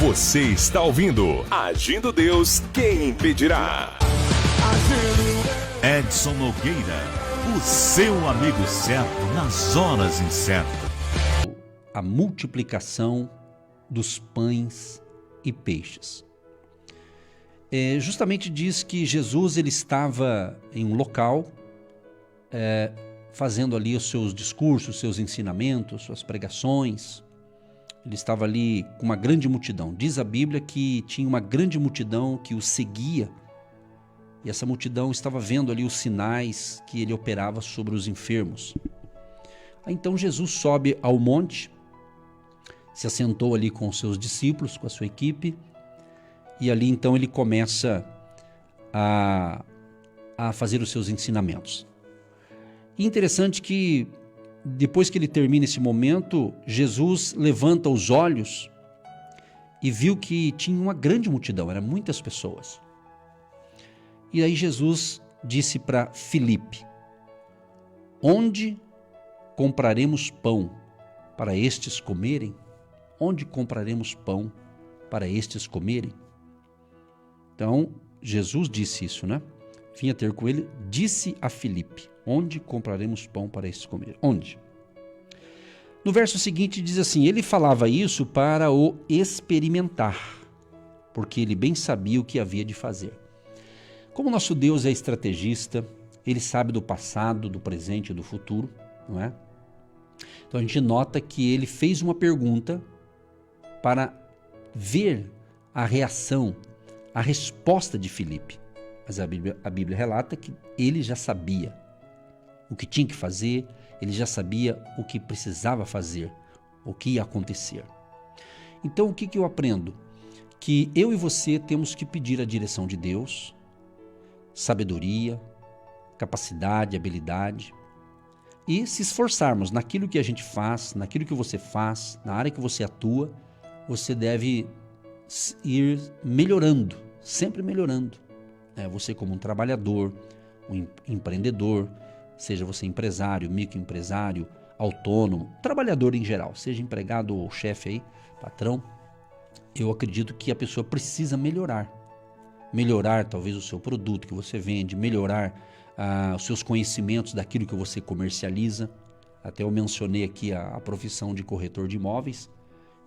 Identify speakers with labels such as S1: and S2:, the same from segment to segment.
S1: Você está ouvindo Agindo Deus, quem impedirá?
S2: Edson Nogueira, o seu amigo certo nas horas incertas.
S3: A multiplicação dos pães e peixes. Justamente diz que Jesus ele estava em um local, fazendo ali os seus discursos, seus ensinamentos, suas pregações. Ele estava ali com uma grande multidão. Diz a Bíblia que tinha uma grande multidão que o seguia, e essa multidão estava vendo ali os sinais que ele operava sobre os enfermos. Então Jesus sobe ao monte, se assentou ali com os seus discípulos, com a sua equipe, e ali então ele começa a fazer os seus ensinamentos. E interessante que depois que ele termina esse momento, Jesus levanta os olhos e viu que tinha uma grande multidão, eram muitas pessoas. E aí Jesus disse para Filipe: onde compraremos pão para estes comerem? Onde compraremos pão para estes comerem? Então, Jesus disse isso, né? Vinha ter com ele, disse a Filipe: onde compraremos pão para estes comerem? Onde? No verso seguinte diz assim: ele falava isso para o experimentar, porque ele bem sabia o que havia de fazer. Como nosso Deus é estrategista, ele sabe do passado, do presente e do futuro, não é? Então a gente nota que ele fez uma pergunta para ver a reação, a resposta de Filipe. Mas a Bíblia relata que ele já sabia o que tinha que fazer, ele já sabia o que precisava fazer, o que ia acontecer. Então o que eu aprendo? Que eu e você temos que pedir a direção de Deus, sabedoria, capacidade, habilidade, e se esforçarmos naquilo que a gente faz, naquilo que você faz, na área que você atua, você deve ir melhorando, sempre melhorando. Você como um trabalhador, um empreendedor, seja você empresário, microempresário, autônomo, trabalhador em geral, seja empregado ou chefe aí, patrão, eu acredito que a pessoa precisa melhorar. Melhorar talvez o seu produto que você vende, melhorar os seus conhecimentos daquilo que você comercializa. Até eu mencionei aqui a profissão de corretor de imóveis,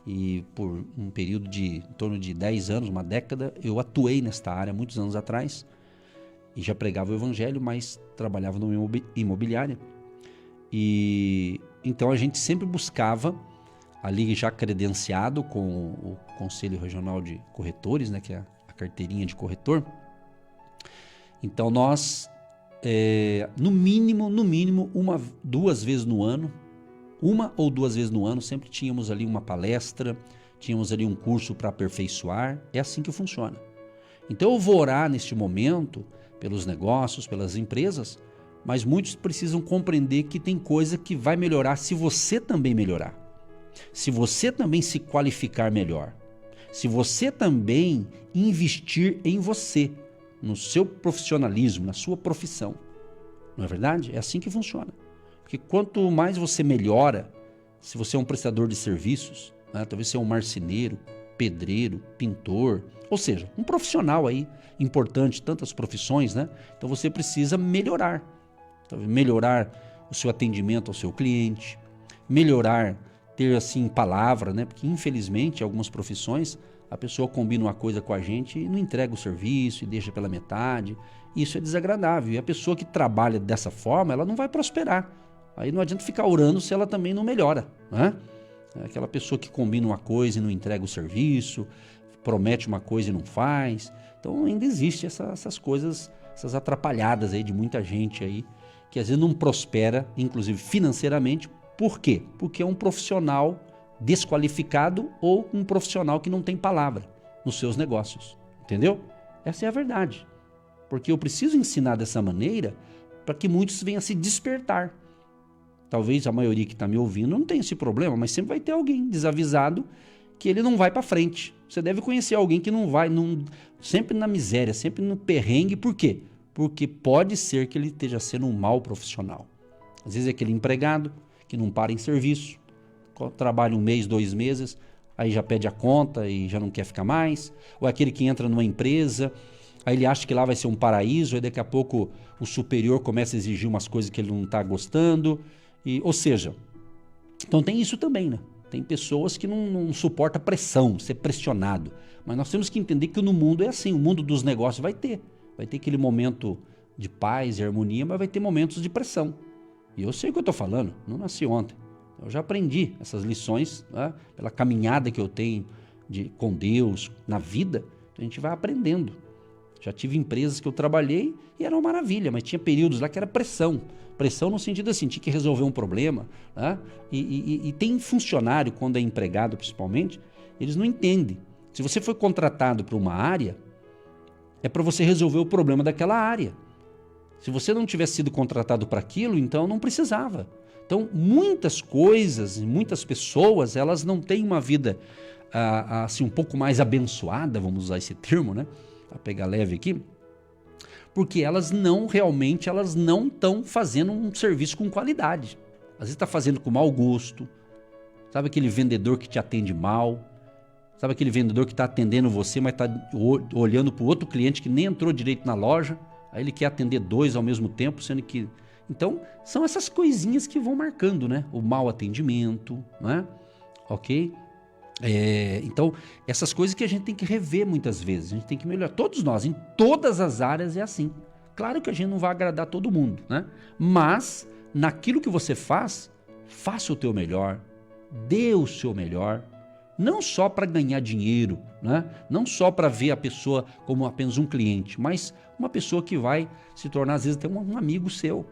S3: e por um período de em torno de 10 anos, uma década, eu atuei nesta área muitos anos atrás e já pregava o evangelho, mas trabalhava numa imobiliária. E então a gente sempre buscava, ali já credenciado com o Conselho Regional de Corretores, né, que é a carteirinha de corretor. Então nós, no mínimo, uma ou duas vezes no ano, sempre tínhamos ali uma palestra, tínhamos ali um curso para aperfeiçoar. É assim que funciona. Então eu vou orar neste momento pelos negócios, pelas empresas, mas muitos precisam compreender que tem coisa que vai melhorar se você também melhorar. Se você também se qualificar melhor. Se você também investir em você, no seu profissionalismo, na sua profissão. Não é verdade? É assim que funciona. Porque quanto mais você melhora, se você é um prestador de serviços, né, talvez você é um marceneiro, pedreiro, pintor, ou seja, um profissional aí importante, tantas profissões, né? Então você precisa melhorar. Melhorar o seu atendimento ao seu cliente, melhorar, ter assim palavra, né? Porque infelizmente algumas profissões a pessoa combina uma coisa com a gente e não entrega o serviço e deixa pela metade. Isso é desagradável. E a pessoa que trabalha dessa forma, ela não vai prosperar. Aí não adianta ficar orando se ela também não melhora, né? Aquela pessoa que combina uma coisa e não entrega o serviço, promete uma coisa e não faz. Então ainda existe essas coisas, essas atrapalhadas aí de muita gente aí, que às vezes não prospera, inclusive financeiramente. Por quê? Porque é um profissional desqualificado ou um profissional que não tem palavra nos seus negócios. Entendeu? Essa é a verdade. Porque eu preciso ensinar dessa maneira para que muitos venham a se despertar. Talvez a maioria que está me ouvindo não tenha esse problema, mas sempre vai ter alguém desavisado que ele não vai para frente. Você deve conhecer alguém que não vai, sempre na miséria, sempre no perrengue. Por quê? Porque pode ser que ele esteja sendo um mau profissional. Às vezes é aquele empregado que não para em serviço, trabalha um mês, 2 meses, aí já pede a conta e já não quer ficar mais. Ou é aquele que entra numa empresa, aí ele acha que lá vai ser um paraíso, aí daqui a pouco o superior começa a exigir umas coisas que ele não está gostando. Ou seja, então tem isso também, né? Tem pessoas que não suportam pressão, ser pressionado. Mas nós temos que entender que no mundo é assim, o mundo dos negócios vai ter aquele momento de paz e harmonia, mas vai ter momentos de pressão. E eu sei o que eu estou falando, não nasci ontem. Eu já aprendi essas lições, né, pela caminhada que eu tenho com Deus, na vida, a gente vai aprendendo. Já tive empresas que eu trabalhei e era uma maravilha, mas tinha períodos lá que era pressão. Pressão no sentido assim, tinha que resolver um problema. Né? E tem funcionário, quando é empregado principalmente, eles não entendem. Se você foi contratado para uma área, é para você resolver o problema daquela área. Se você não tivesse sido contratado para aquilo, então não precisava. Então, muitas coisas, muitas pessoas, elas não têm uma vida assim, um pouco mais abençoada, vamos usar esse termo, né? Para pegar leve aqui, porque elas não estão fazendo um serviço com qualidade. Às vezes está fazendo com mau gosto, sabe aquele vendedor que te atende mal, sabe aquele vendedor que está atendendo você, mas está olhando para o outro cliente que nem entrou direito na loja, aí ele quer atender 2 ao mesmo tempo, sendo que... Então, são essas coisinhas que vão marcando, né? O mau atendimento, né? Ok? Então, essas coisas que a gente tem que rever muitas vezes, a gente tem que melhorar. Todos nós, em todas as áreas é assim. Claro que a gente não vai agradar todo mundo, né? Mas, naquilo que você faz, faça o teu melhor, dê o seu melhor, não só para ganhar dinheiro, né? Não só para ver a pessoa como apenas um cliente, mas uma pessoa que vai se tornar, às vezes, até um amigo seu.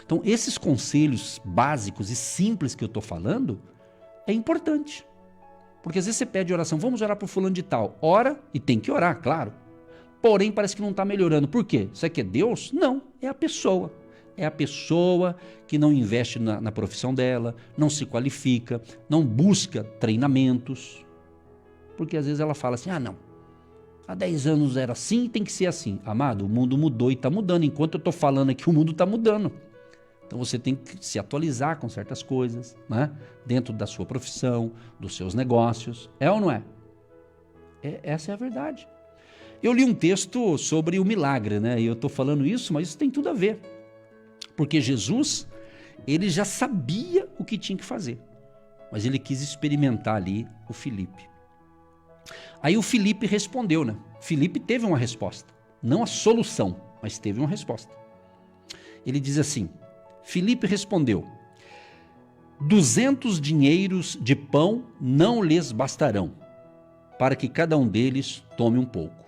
S3: Então, esses conselhos básicos e simples que eu estou falando, é importante. Porque às vezes você pede oração, vamos orar por fulano de tal. Ora, e tem que orar, claro. Porém, parece que não está melhorando. Por quê? Isso aqui é Deus? Não, é a pessoa. É a pessoa que não investe na profissão dela, não se qualifica, não busca treinamentos. Porque às vezes ela fala assim, não, há 10 anos era assim e tem que ser assim. Amado, o mundo mudou e está mudando. Enquanto eu estou falando aqui, o mundo está mudando. Então você tem que se atualizar com certas coisas, né? Dentro da sua profissão, dos seus negócios. É ou não é? Essa é a verdade. Eu li um texto sobre o milagre, né? E eu estou falando isso, mas isso tem tudo a ver. Porque Jesus, ele já sabia o que tinha que fazer. Mas ele quis experimentar ali o Filipe. Aí o Filipe respondeu, né? Filipe teve uma resposta. Não a solução, mas teve uma resposta. Ele diz assim, Filipe respondeu, 200 dinheiros de pão não lhes bastarão, para que cada um deles tome um pouco.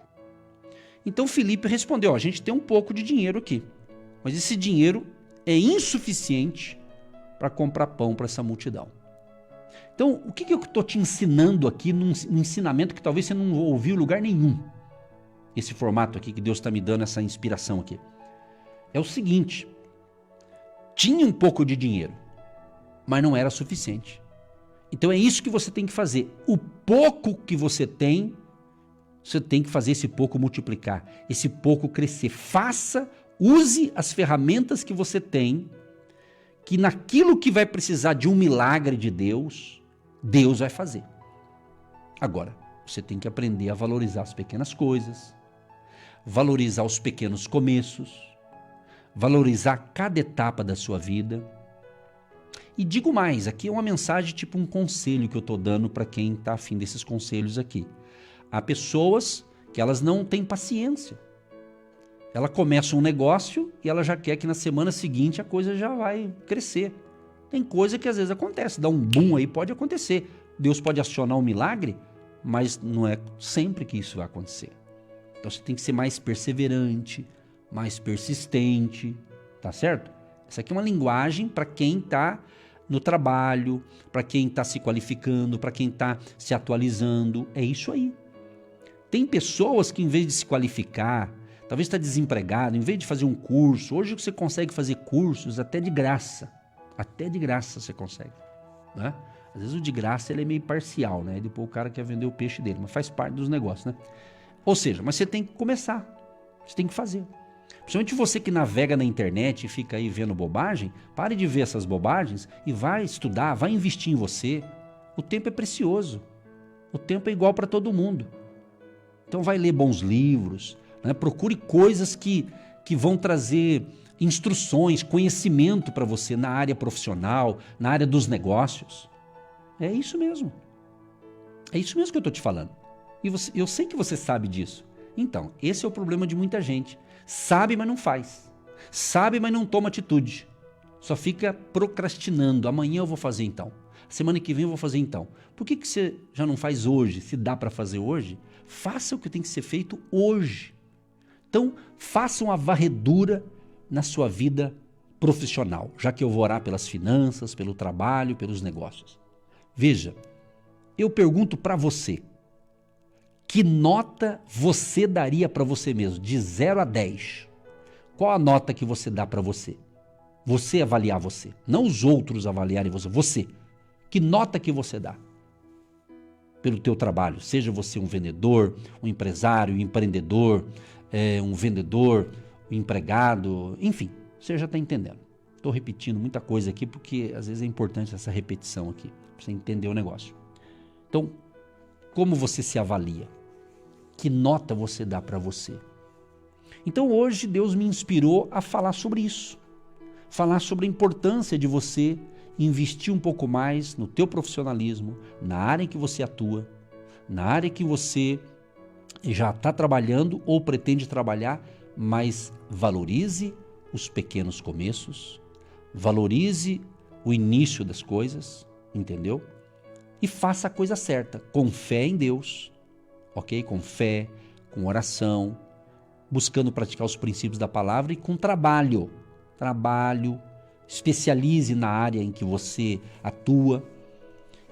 S3: Então Filipe respondeu, a gente tem um pouco de dinheiro aqui, mas esse dinheiro é insuficiente para comprar pão para essa multidão. Então, o que eu estou te ensinando aqui num ensinamento que talvez você não ouviu em lugar nenhum? Esse formato aqui que Deus está me dando, essa inspiração aqui. É o seguinte, tinha um pouco de dinheiro, mas não era suficiente. Então é isso que você tem que fazer. O pouco que você tem que fazer esse pouco multiplicar, esse pouco crescer. Use as ferramentas que você tem, que naquilo que vai precisar de um milagre de Deus, Deus vai fazer. Agora, você tem que aprender a valorizar as pequenas coisas, valorizar os pequenos começos, valorizar cada etapa da sua vida. E digo mais, aqui é uma mensagem, tipo um conselho que eu estou dando para quem está afim desses conselhos aqui. Há pessoas que elas não têm paciência. Ela começa um negócio e ela já quer que na semana seguinte a coisa já vai crescer. Tem coisa que às vezes acontece, dá um boom aí, pode acontecer. Deus pode acionar um milagre, mas não é sempre que isso vai acontecer. Então você tem que ser mais perseverante, mais persistente, tá certo? Essa aqui é uma linguagem para quem está no trabalho, para quem está se qualificando, para quem está se atualizando, é isso aí. Tem pessoas que em vez de se qualificar, talvez está desempregado, em vez de fazer um curso, hoje você consegue fazer cursos até de graça você consegue, né? Às vezes o de graça ele é meio parcial, né? E depois o cara quer vender o peixe dele, mas faz parte dos negócios, né? Ou seja, mas você tem que começar, você tem que fazer. Principalmente você que navega na internet e fica aí vendo bobagem, pare de ver essas bobagens e vai estudar, vai investir em você. O tempo é precioso. O tempo é igual para todo mundo. Então vai ler bons livros, né? Procure coisas que vão trazer instruções, conhecimento para você na área profissional, na área dos negócios. É isso mesmo. É isso mesmo que eu estou te falando. E eu sei que você sabe disso. Então, esse é o problema de muita gente. Sabe, mas não faz. Sabe, mas não toma atitude. Só fica procrastinando. Amanhã eu vou fazer então. Semana que vem eu vou fazer então. Por que você já não faz hoje? Se dá para fazer hoje, faça o que tem que ser feito hoje. Então, faça uma varredura na sua vida profissional, já que eu vou orar pelas finanças, pelo trabalho, pelos negócios. Veja, eu pergunto para você, que nota você daria para você mesmo, de 0 a 10? Qual a nota que você dá para você? Você avaliar você, não os outros avaliarem você, você. Que nota que você dá pelo teu trabalho? Seja você um vendedor, um empresário, um empreendedor, um vendedor, um empregado, enfim, você já está entendendo. Estou repetindo muita coisa aqui porque às vezes é importante essa repetição aqui, para você entender o negócio. Então, como você se avalia? Que nota você dá para você? Então hoje Deus me inspirou a falar sobre isso. Falar sobre a importância de você investir um pouco mais no teu profissionalismo, na área em que você atua, na área que você já está trabalhando ou pretende trabalhar, mas valorize os pequenos começos, valorize o início das coisas, entendeu? E faça a coisa certa, com fé em Deus, ok? Com fé, com oração, buscando praticar os princípios da palavra e com trabalho, especialize na área em que você atua.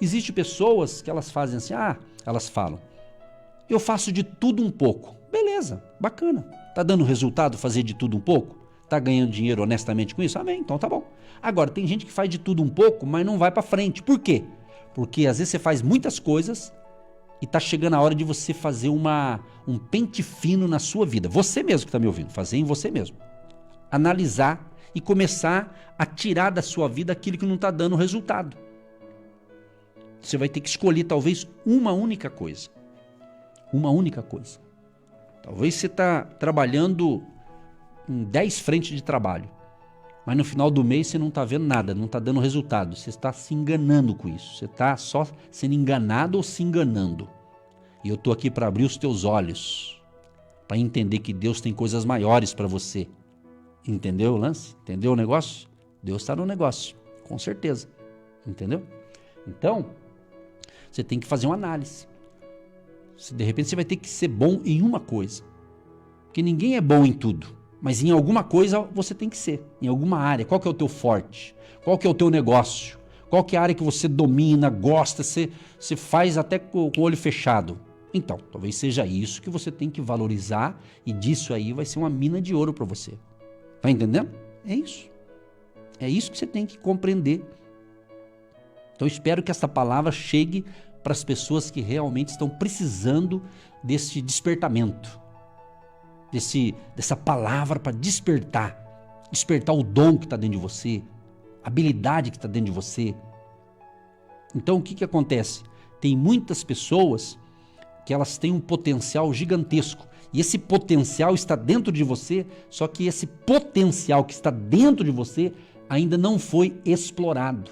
S3: Existem pessoas que elas fazem assim, elas falam, eu faço de tudo um pouco. Beleza, bacana. Tá dando resultado fazer de tudo um pouco? Tá ganhando dinheiro honestamente com isso? Amém, então tá bom. Agora, tem gente que faz de tudo um pouco, mas não vai para frente. Por quê? Porque às vezes você faz muitas coisas e tá chegando a hora de você fazer um pente fino na sua vida. Você mesmo que está me ouvindo, fazer em você mesmo. Analisar e começar a tirar da sua vida aquilo que não está dando resultado. Você vai ter que escolher talvez uma única coisa. Uma única coisa. Talvez você está trabalhando em 10 frentes de trabalho, mas no final do mês você não está vendo nada, não está dando resultado. Você está se enganando com isso. Você está só sendo enganado ou se enganando. E eu estou aqui para abrir os teus olhos, para entender que Deus tem coisas maiores para você. Entendeu o lance? Entendeu o negócio? Deus está no negócio, com certeza. Entendeu? Então, você tem que fazer uma análise. De repente você vai ter que ser bom em uma coisa. Porque ninguém é bom em tudo. Mas em alguma coisa você tem que ser. Em alguma área. Qual que é o teu forte? Qual que é o teu negócio? Qual que é a área que você domina, gosta, você faz até com o olho fechado? Então, talvez seja isso que você tem que valorizar. E disso aí vai ser uma mina de ouro para você. Tá entendendo? É isso. É isso que você tem que compreender. Então, eu espero que essa palavra chegue para as pessoas que realmente estão precisando desse despertamento, dessa palavra para despertar o dom que está dentro de você, a habilidade que está dentro de você. Então o que acontece? Tem muitas pessoas que elas têm um potencial gigantesco e esse potencial está dentro de você, só que esse potencial que está dentro de você ainda não foi explorado.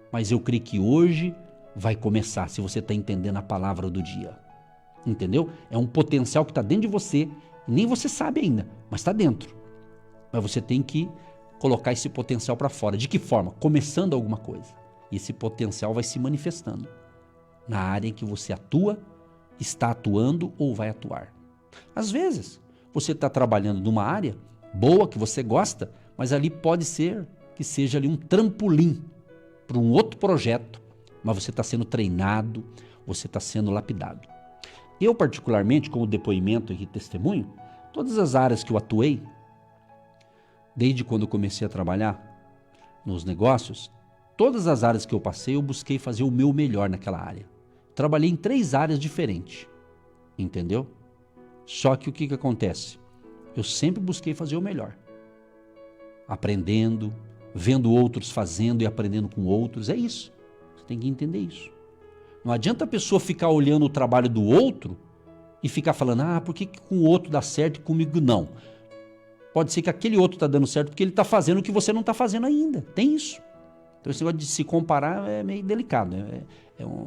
S3: Mas eu creio que hoje vai começar, se você está entendendo a palavra do dia. Entendeu? É um potencial que está dentro de você, nem você sabe ainda, mas está dentro. Mas você tem que colocar esse potencial para fora. De que forma? Começando alguma coisa. E esse potencial vai se manifestando na área em que você atua, está atuando ou vai atuar. Às vezes, você está trabalhando numa área boa, que você gosta, mas ali pode ser que seja ali um trampolim para um outro projeto, mas você está sendo treinado, você está sendo lapidado. Eu, particularmente, como depoimento e testemunho, todas as áreas que eu atuei, desde quando eu comecei a trabalhar nos negócios, todas as áreas que eu passei, eu busquei fazer o meu melhor naquela área. Trabalhei em 3 áreas diferentes, entendeu? Só que o que acontece? Eu sempre busquei fazer o melhor. Aprendendo, vendo outros fazendo e aprendendo com outros, é isso. Você tem que entender isso. Não adianta a pessoa ficar olhando o trabalho do outro e ficar falando, por que com o outro dá certo e comigo não? Pode ser que aquele outro está dando certo porque ele está fazendo o que você não está fazendo ainda. Tem isso. Então esse negócio de se comparar é meio delicado,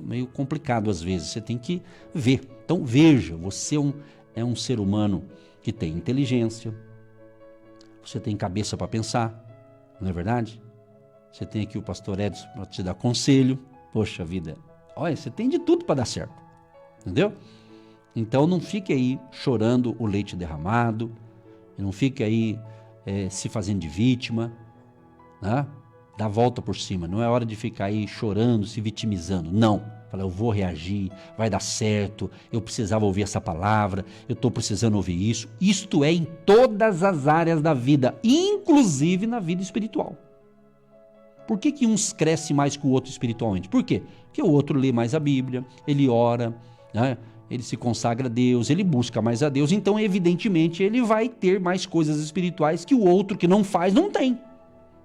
S3: meio complicado às vezes. Você tem que ver. Então veja, você é um ser humano que tem inteligência, você tem cabeça para pensar, não é verdade? Você tem aqui o pastor Edson para te dar conselho. Poxa vida, olha, você tem de tudo para dar certo, entendeu? Então não fique aí chorando o leite derramado, não fique aí se fazendo de vítima, né? Dá a volta por cima, não é hora de ficar aí chorando, se vitimizando, não. Fala, eu vou reagir, vai dar certo, eu precisava ouvir essa palavra, eu estou precisando ouvir isso. Isto é em todas as áreas da vida, inclusive na vida espiritual. Por que uns crescem mais que o outro espiritualmente? Por quê? Porque o outro lê mais a Bíblia, ele ora, né? Ele se consagra a Deus, ele busca mais a Deus, então evidentemente ele vai ter mais coisas espirituais que o outro que não faz, não tem.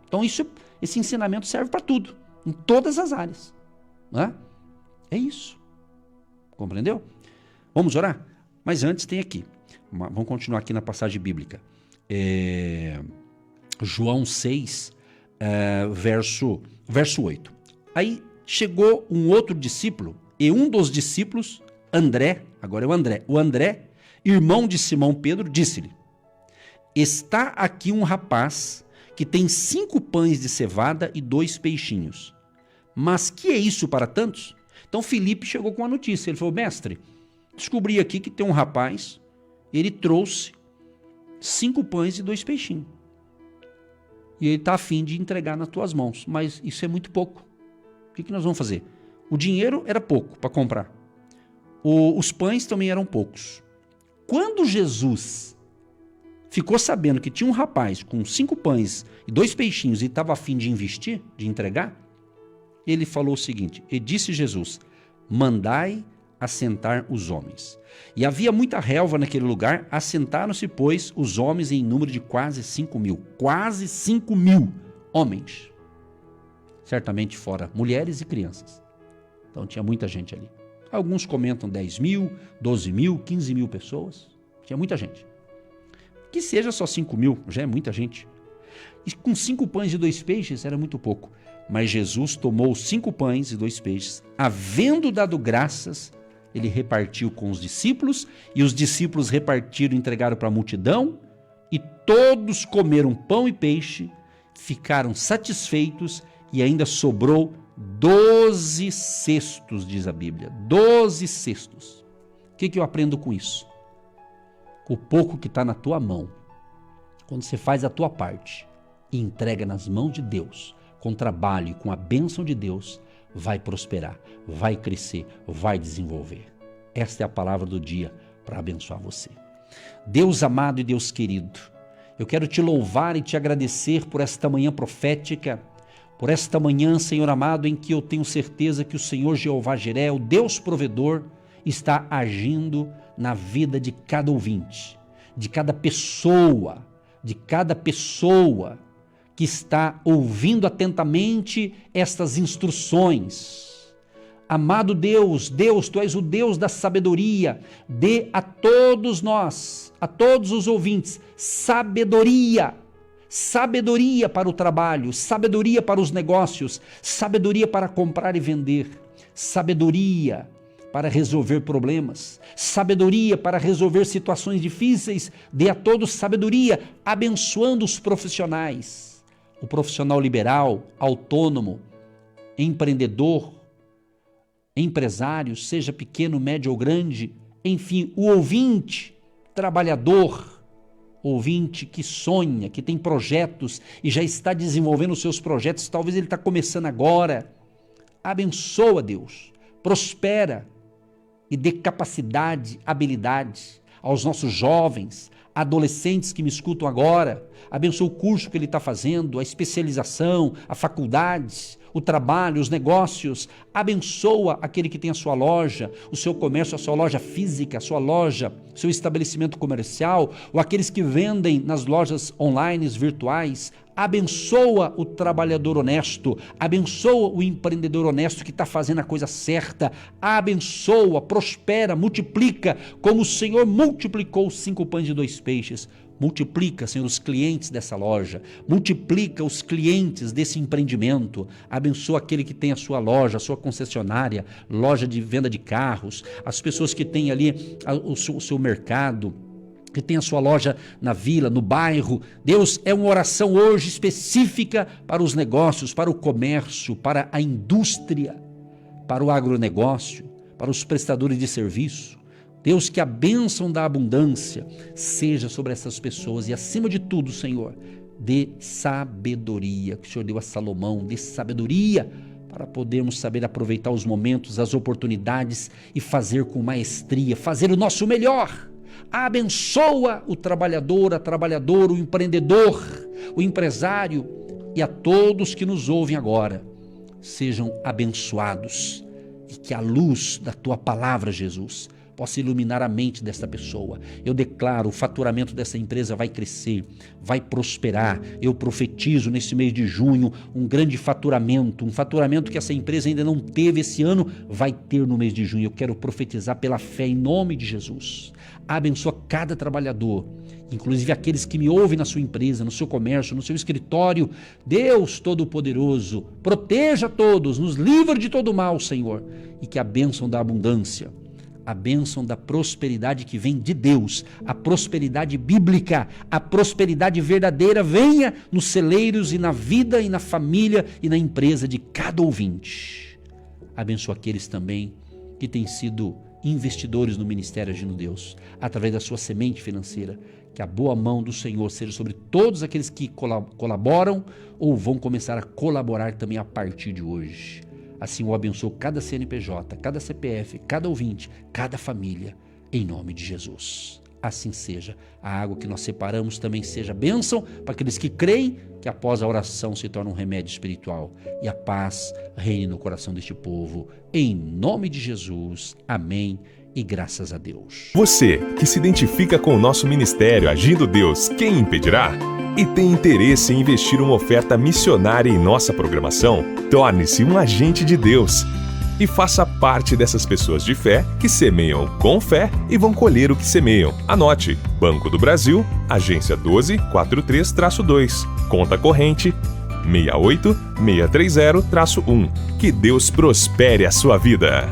S3: Então esse ensinamento serve para tudo, em todas as áreas, né? É isso, compreendeu? Vamos orar? Mas antes tem aqui, vamos continuar aqui na passagem bíblica, João 6, verso 8. Aí chegou um outro discípulo, e um dos discípulos, André, agora é o André, irmão de Simão Pedro, disse-lhe, está aqui um rapaz que tem 5 pães de cevada e 2 peixinhos. Mas que é isso para tantos? Então Filipe chegou com a notícia, ele falou, mestre, descobri aqui que tem um rapaz, ele trouxe 5 pães e 2 peixinhos. E ele está a fim de entregar nas tuas mãos, mas isso é muito pouco. O que nós vamos fazer? O dinheiro era pouco para comprar. Os pães também eram poucos. Quando Jesus ficou sabendo que tinha um rapaz com 5 pães e 2 peixinhos e estava a fim de investir, de entregar, ele falou o seguinte, e disse Jesus, mandai assentar os homens. E havia muita relva naquele lugar, assentaram-se, pois, os homens em número de quase 5 mil homens. Certamente fora mulheres e crianças. Então tinha muita gente ali. Alguns comentam 10 mil, 12 mil, 15 mil pessoas. Tinha muita gente. Que seja só 5 mil, já é muita gente. E com 5 pães e 2 peixes era muito pouco. Mas Jesus tomou 5 pães e 2 peixes, havendo dado graças, ele repartiu com os discípulos, e os discípulos repartiram e entregaram para a multidão, e todos comeram pão e peixe, ficaram satisfeitos, e ainda sobrou 12 cestos, diz a Bíblia. 12 cestos. O que eu aprendo com isso? O pouco que está na tua mão, quando você faz a tua parte e entrega nas mãos de Deus, com trabalho e com a bênção de Deus, vai prosperar, vai crescer, vai desenvolver. Esta é a palavra do dia para abençoar você. Deus amado e Deus querido, eu quero te louvar e te agradecer por esta manhã profética, por esta manhã, Senhor amado, em que eu tenho certeza que o Senhor Jeová Jiré, o Deus provedor, está agindo na vida de cada ouvinte, de cada pessoa que está ouvindo atentamente estas instruções. Amado Deus, Tu és o Deus da sabedoria, dê a todos nós, a todos os ouvintes, sabedoria para o trabalho, sabedoria para os negócios, sabedoria para comprar e vender, sabedoria para resolver problemas, sabedoria para resolver situações difíceis, dê a todos sabedoria, abençoando os profissionais, o profissional liberal, autônomo, empreendedor, empresário, seja pequeno, médio ou grande, enfim, o ouvinte, trabalhador, ouvinte que sonha, que tem projetos e já está desenvolvendo os seus projetos, talvez ele está começando agora. Abençoa, Deus, prospera e dê capacidade, habilidade aos nossos jovens, adolescentes que me escutam agora. Abençoa o curso que ele está fazendo, a especialização, a faculdade, o trabalho, os negócios. Abençoa aquele que tem a sua loja, o seu comércio, a sua loja física, a sua loja, seu estabelecimento comercial, ou aqueles que vendem nas lojas online virtuais. abençoa o trabalhador honesto, abençoa o empreendedor honesto que está fazendo a coisa certa, abençoa, prospera, multiplica, como o Senhor multiplicou os 5 pães e 2 peixes. Multiplica, Senhor, os clientes dessa loja, multiplica os clientes desse empreendimento, abençoa aquele que tem a sua loja, a sua concessionária, loja de venda de carros, as pessoas que têm ali o seu mercado, que tem a sua loja na vila, no bairro. Deus, é uma oração hoje específica para os negócios, para o comércio, para a indústria, para o agronegócio, para os prestadores de serviço. Deus, que a bênção da abundância seja sobre essas pessoas e, acima de tudo, Senhor, dê sabedoria, que o Senhor deu a Salomão, dê sabedoria para podermos saber aproveitar os momentos, as oportunidades e fazer com maestria, fazer o nosso melhor. Abençoa o trabalhador, a trabalhadora, o empreendedor, o empresário e a todos que nos ouvem agora. Sejam abençoados e que a luz da Tua palavra, Jesus, possa iluminar a mente desta pessoa. Eu declaro, o faturamento dessa empresa vai crescer, vai prosperar. Eu profetizo nesse mês de junho um grande faturamento, um faturamento que essa empresa ainda não teve esse ano, vai ter no mês de junho. Eu quero profetizar pela fé em nome de Jesus. Abençoa cada trabalhador, inclusive aqueles que me ouvem na sua empresa, no seu comércio, no seu escritório. Deus Todo-Poderoso, proteja todos, nos livre de todo mal, Senhor, e que a bênção da abundância, a bênção da prosperidade que vem de Deus, a prosperidade bíblica, a prosperidade verdadeira venha nos celeiros e na vida e na família e na empresa de cada ouvinte. Abençoa aqueles também que têm sido investidores no Ministério Agindo Deus, através da sua semente financeira. Que a boa mão do Senhor seja sobre todos aqueles que colaboram ou vão começar a colaborar também a partir de hoje. Assim eu abençoo cada CNPJ, cada CPF, cada ouvinte, cada família, em nome de Jesus. Assim seja. A água que nós separamos também seja bênção para aqueles que creem, que após a oração se torna um remédio espiritual. E a paz reine no coração deste povo. Em nome de Jesus. Amém. E graças a Deus.
S1: Você que se identifica com o nosso ministério Agindo Deus, quem impedirá? E tem interesse em investir uma oferta missionária em nossa programação? Torne-se um agente de Deus e faça parte dessas pessoas de fé que semeiam com fé e vão colher o que semeiam. Anote: Banco do Brasil, agência 12432-2, conta corrente 68630-1. Que Deus prospere a sua vida.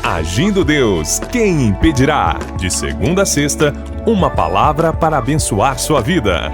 S1: Agindo Deus, quem impedirá? De segunda a sexta, uma palavra para abençoar sua vida.